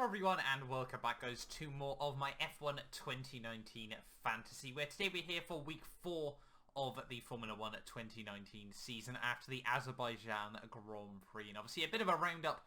Hello everyone and welcome back guys to more of my F1 2019 fantasy, where today we're here for week 4 of the Formula 1 2019 season after the Azerbaijan Grand Prix. And obviously a bit of a roundup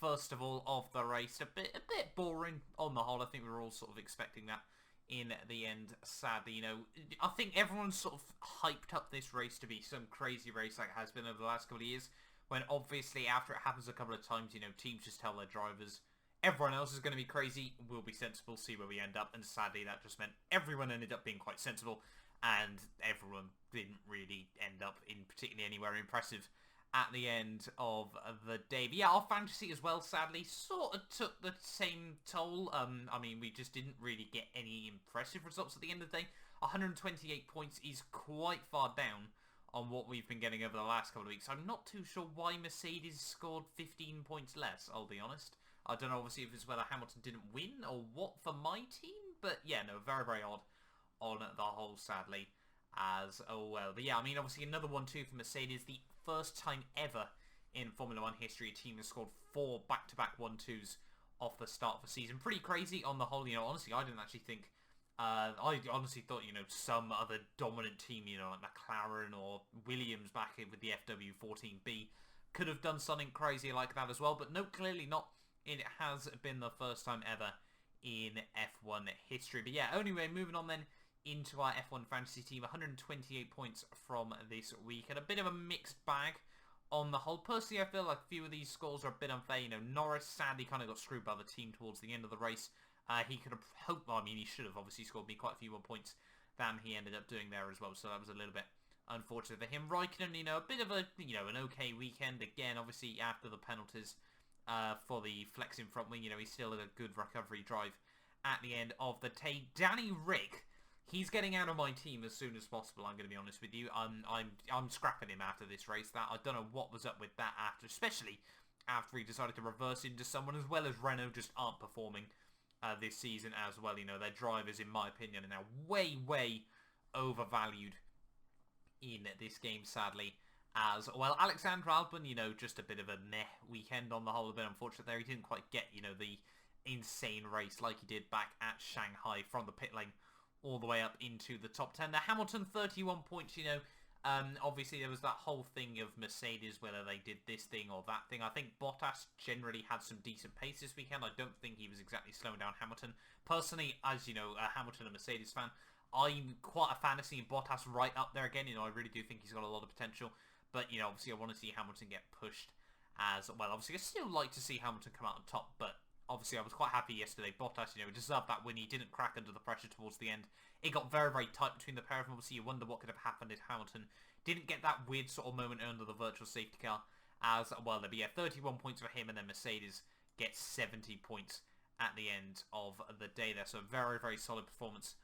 first of all of the race, a bit boring on the whole. I think we were all sort of expecting that in the end, sadly. You know, I think everyone's sort of hyped up this race to be some crazy race like it has been over the last couple of years, when obviously after it happens a couple of times, you know, teams just tell their drivers everyone else is going to be crazy, we'll be sensible, see where we end up. And sadly that just meant everyone ended up being quite sensible, and everyone didn't really end up in particularly anywhere impressive at the end of the day. But yeah, our fantasy as well, sadly, sort of took the same toll. I mean, we just didn't really get any impressive results at the end of the day. 128 points is quite far down on what we've been getting over the last couple of weeks. I'm not too sure why Mercedes scored 15 points less, I'll be honest. I don't know, obviously, if it's whether Hamilton didn't win or what for my team, but yeah, no, very, very odd on the whole, sadly, as well. But yeah, I mean, obviously, another 1-2 for Mercedes. The first time ever in Formula 1 history a team has scored 4 back-to-back 1-2s off the start of the season. Pretty crazy on the whole. You know, honestly, I didn't actually think... I honestly thought, you know, some other dominant team, you know, like Mclaren or Williams back with the FW14B could have done something crazy like that as well, but no, clearly not. It has been the first time ever in F1 history. But yeah, anyway, moving on then into our F1 fantasy team. 128 points from this week, and a bit of a mixed bag on the whole. Personally, I feel like a few of these scores are a bit unfair. You know, Norris sadly kind of got screwed by the team towards the end of the race. He could have hoped, well, I mean, he should have obviously scored me quite a few more points than he ended up doing there as well, so that was a little bit unfortunate for him. Raikkonen, you know, a bit of a, you know, an okay weekend. Again, obviously, after the penalties for the flexing front wing, you know, he's still a good recovery drive at the end of the day. Danny Rick, he's getting out of my team as soon as possible, I'm going to be honest with you. I'm scrapping him after this race. That I don't know what was up with that after, especially after he decided to reverse into someone, as well as Renault just aren't performing this season as well. You know, their drivers, in my opinion, are now way overvalued in this game, sadly, as well. Alexander Albon, you know, just a bit of a meh weekend on the whole, a bit unfortunate there. He didn't quite get, you know, the insane race like he did back at Shanghai from the pit lane all the way up into the top 10. The Hamilton, 31 points, you know. Obviously, there was that whole thing of Mercedes, whether they did this thing or that thing. I think Bottas generally had some decent pace this weekend. I don't think he was exactly slowing down Hamilton. Personally, as you know, a Hamilton and Mercedes fan, I'm quite a fan of seeing Bottas right up there again. You know, I really do think he's got a lot of potential. But, you know, obviously I want to see Hamilton get pushed as well. Obviously, I still like to see Hamilton come out on top, but obviously I was quite happy yesterday. Bottas, you know, deserved that win. He didn't crack under the pressure towards the end. It got very tight between the pair of them. Obviously, you wonder what could have happened if Hamilton didn't get that weird sort of moment under the virtual safety car as well. There'd be 31 points for him, and then Mercedes gets 70 points at the end of the day there. So very solid performance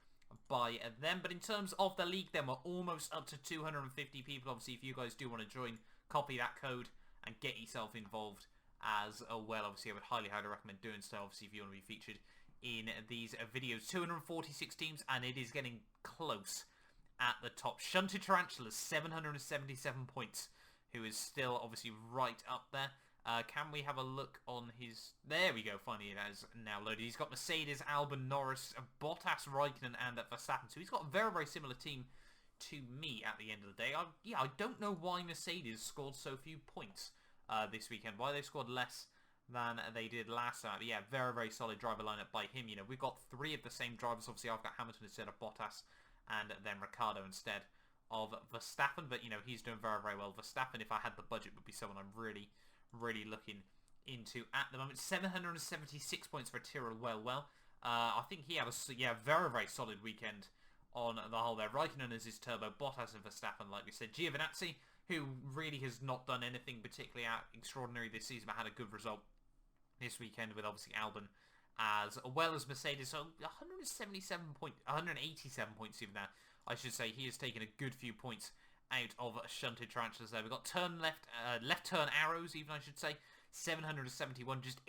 by them. But in terms of the league, then, we're almost up to 250 people. Obviously, if you guys do want to join, copy that code and get yourself involved as well. Obviously, I would highly recommend doing so, obviously, if you want to be featured in these videos. 246 teams, and it is getting close at the top. Shunted Tarantulas, 777 points, who is still obviously right up there. Can we have a look on his... There we go, finally it has now loaded. He's got Mercedes, Albon, Norris, Bottas, Raikkonen, and Verstappen. So he's got a very similar team to me at the end of the day. I don't know why Mercedes scored so few points this weekend. Why they scored less than they did last time. But yeah, very solid driver lineup by him. You know, we've got 3 of the same drivers. Obviously, I've got Hamilton instead of Bottas, and then Ricciardo instead of Verstappen. But, you know, he's doing very well. Verstappen, if I had the budget, would be someone I'm really looking into at the moment. 776 points for Tyrrell. Well. I think he had a very solid weekend on the whole there. Raikkonen is his turbo, Bottas and Verstappen, like we said. Giovinazzi, who really has not done anything particularly extraordinary this season, but had a good result this weekend with obviously Albon as well as Mercedes. So 187 points even now, I should say. He has taken a good few points out of Shunted Tarantulas there. We've got left turn arrows even, I should say. 771, just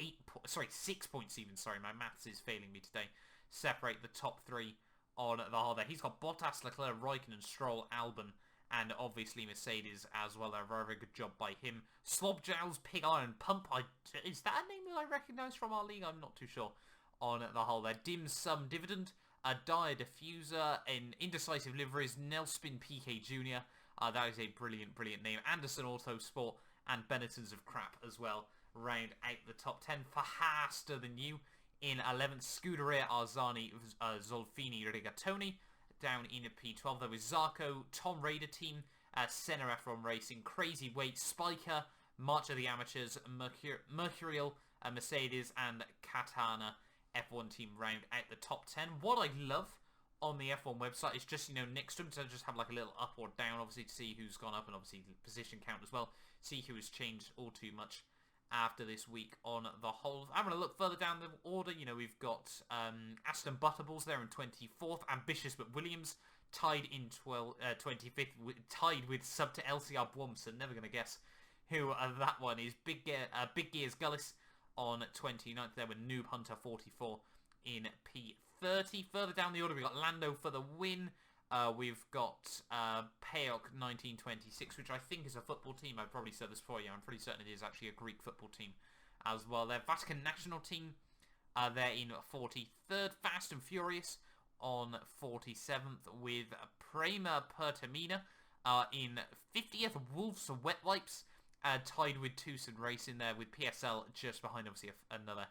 6 points even, sorry, my maths is failing me today. Separate the top 3 on the whole there. He's got Bottas, Leclerc, Raikkonen, Stroll, Albon, and obviously Mercedes as well. A very, very good job by him. Slobjow's Pig Iron Pump. Is that a name that I recognise from our league? I'm not too sure on the whole there. Dim Sum Dividend. A Dire Diffuser. In Indecisive Liveries. Nelspin PK Jr. That is a brilliant, brilliant name. Anderson Autosport and Benetton's of Crap as well. Round out the top 10. Faster Than You. In 11th, Scuderia Arzani Zolfini Rigatoni. Down in P12, there was Zarco, Tom Raider Team, Senna F1 Racing, Crazy Weight, Spiker, March of the Amateurs, Mercurial, Mercedes, and Katana F1 Team round out the top 10. What I love on the F1 website is just, next to them to just have like a little up or down, obviously, to see who's gone up, and obviously the position count as well. See who has changed all too much after this week on the whole. I'm going to look further down the order. We've got Aston Butterballs there in 24th. Ambitious but Williams tied in 25th, tied with sub to LCR Blomson. Never going to guess who that one is. Big Gears Gullis on 29th there with Noob Hunter 44 in P30. Further down the order, we've got Lando for the win. We've got Payok 1926, which I think is a football team. I've probably said this before. Yeah, I'm pretty certain it is actually a Greek football team as well. Their Vatican national team, they're in 43rd. Fast and Furious on 47th with Prema Pertamina in 50th. Wolves Wet Wipes tied with Tucson Racing there with PSL just behind, obviously, another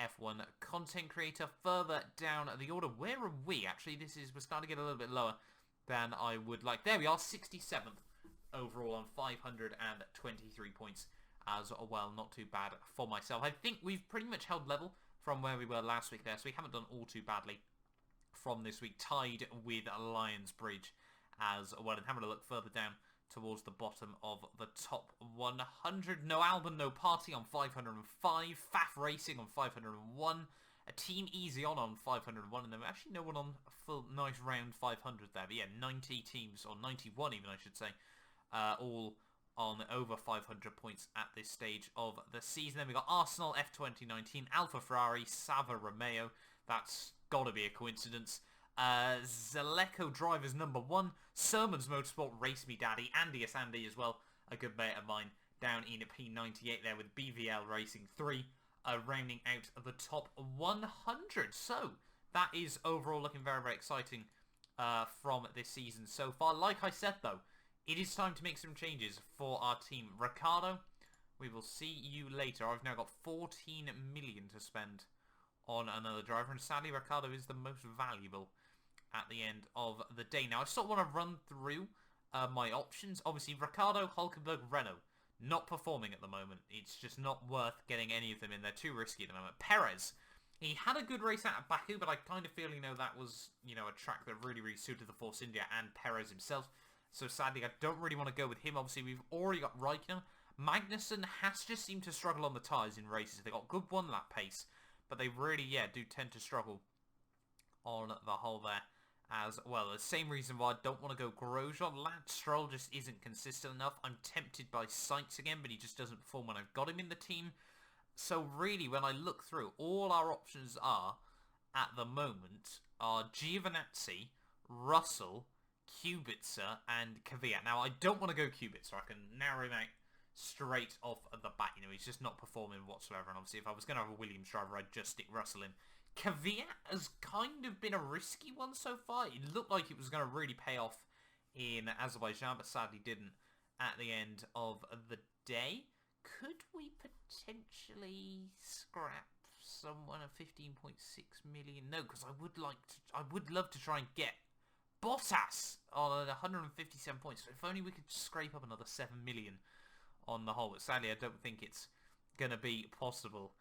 F1 content creator. Further down the order, where are we? Actually, we're starting to get a little bit lower than I would like. There we are, 67th overall on 523 points as well. Not too bad for myself. I think we've pretty much held level from where we were last week there, so we haven't done all too badly from this week. Tied with Lions Bridge as well. And having a look further down towards the bottom of the top 100. No Albon, No Party on 505. Faf Racing on 501. A Team Easy On 501. And then actually no one on a full nice round 500 there. But yeah, 90 teams, or 91 even I should say, all on over 500 points at this stage of the season. Then we got Arsenal F2019, Alfa Ferrari, Sava Romeo. That's got to be a coincidence. Zaleco Drivers number 1, Sermons Motorsport, Race Me Daddy, Andy Sandy as well, a good mate of mine, down in P98 there with BVL Racing 3, rounding out the top 100. So, that is overall looking very, very exciting from this season so far. Like I said though, it is time to make some changes for our team. Ricciardo, we will see you later. I've now got 14 million to spend on another driver, and sadly Ricciardo is the most valuable at the end of the day. Now, I sort of want to run through my options. Obviously, Ricciardo, Hulkenberg, Renault, not performing at the moment. It's just not worth getting any of them in. They're too risky at the moment. Perez, he had a good race out of Baku, but I kind of feel, that was, a track that really, really suited the Force India and Perez himself. So sadly, I don't really want to go with him. Obviously, we've already got Raikkonen. Magnussen has just seemed to struggle on the tyres in races. They got good one-lap pace, but they really, do tend to struggle on the whole there as well. The same reason why I don't want to go Grosjean. Lance Stroll just isn't consistent enough. I'm tempted by Sainz again, but he just doesn't perform when I've got him in the team. So really, when I look through, all our options are, at the moment, are Giovinazzi, Russell, Kubica, and Kvyat. Now, I don't want to go Kubica. I can narrow him out straight off at the bat. He's just not performing whatsoever. And obviously, if I was going to have a Williams driver, I'd just stick Russell in. Kvyat has kind of been a risky one so far. It looked like it was going to really pay off in Azerbaijan, but sadly didn't at the end of the day. Could we potentially scrap someone at 15.6 million? No, because I would love to try and get Bottas on 157 points. If only we could scrape up another 7 million on the whole. But sadly, I don't think it's going to be possible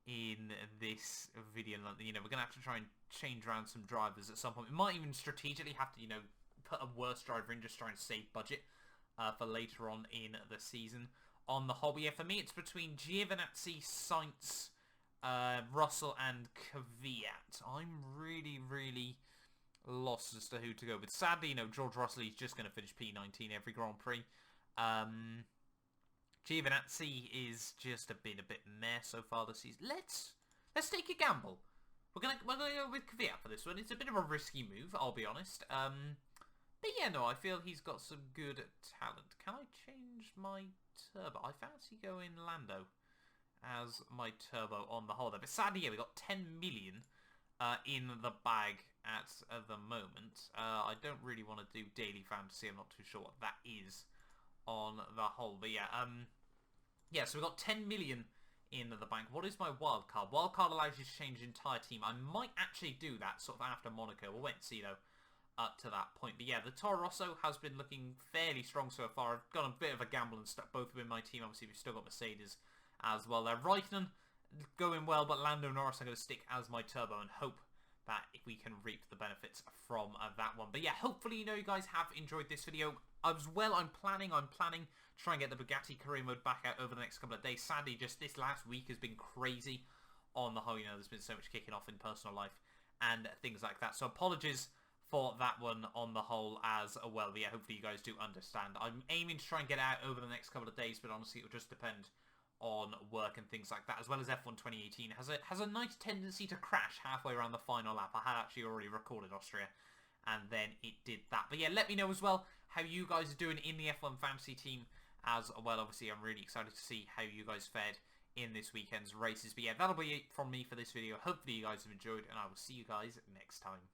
in this video. We're going to have to try and change around some drivers at some point. We might even strategically have to, put a worse driver in, just trying to save budget for later on in the season. On the whole, yeah, for me, it's between Giovinazzi, Sainz, Russell, and Kvyat. I'm really, really lost as to who to go with. Sadly, George Russell is just going to finish P19 every Grand Prix. Giovinazzi is just been a bit meh so far this season. Let's take a gamble. We're gonna go with Kvyat for this one. It's a bit of a risky move, I'll be honest. But yeah, no, I feel he's got some good talent. Can I change my turbo? I fancy going Lando as my turbo on the whole there. But sadly, yeah, we got 10 million in the bag at the moment. I don't really want to do daily fantasy. I'm not too sure what that is on the whole. But yeah, yeah, so we got 10 million in the bank. What is my wildcard? Wildcard allows you to change the entire team. I might actually do that sort of after Monaco. We'll wait and see, though, up to that point. But yeah, the Toro Rosso has been looking fairly strong so far. I've got a bit of a gamble and stuck both within my team. Obviously, we've still got Mercedes as well there. Raikkonen going well, but Lando Norris I'm going to stick as my turbo and hope that we can reap the benefits from that one. But yeah, hopefully you guys have enjoyed this video as well. I'm planning to try and get the Bugatti Career Mode back out over the next couple of days. Sadly, just this last week has been crazy on the whole. There's been so much kicking off in personal life and things like that. So apologies for that one on the whole as well. But yeah, hopefully you guys do understand. I'm aiming to try and get out over the next couple of days, but honestly, it will just depend on work and things like that, as well as F1 2018 has a nice tendency to crash halfway around the final lap. I had actually already recorded Austria, and then it did that. But yeah, let me know as well how you guys are doing in the F1 Fantasy team as well. Obviously, I'm really excited to see how you guys fared in this weekend's races. But yeah, that'll be it from me for this video. Hopefully you guys have enjoyed, and I will see you guys next time.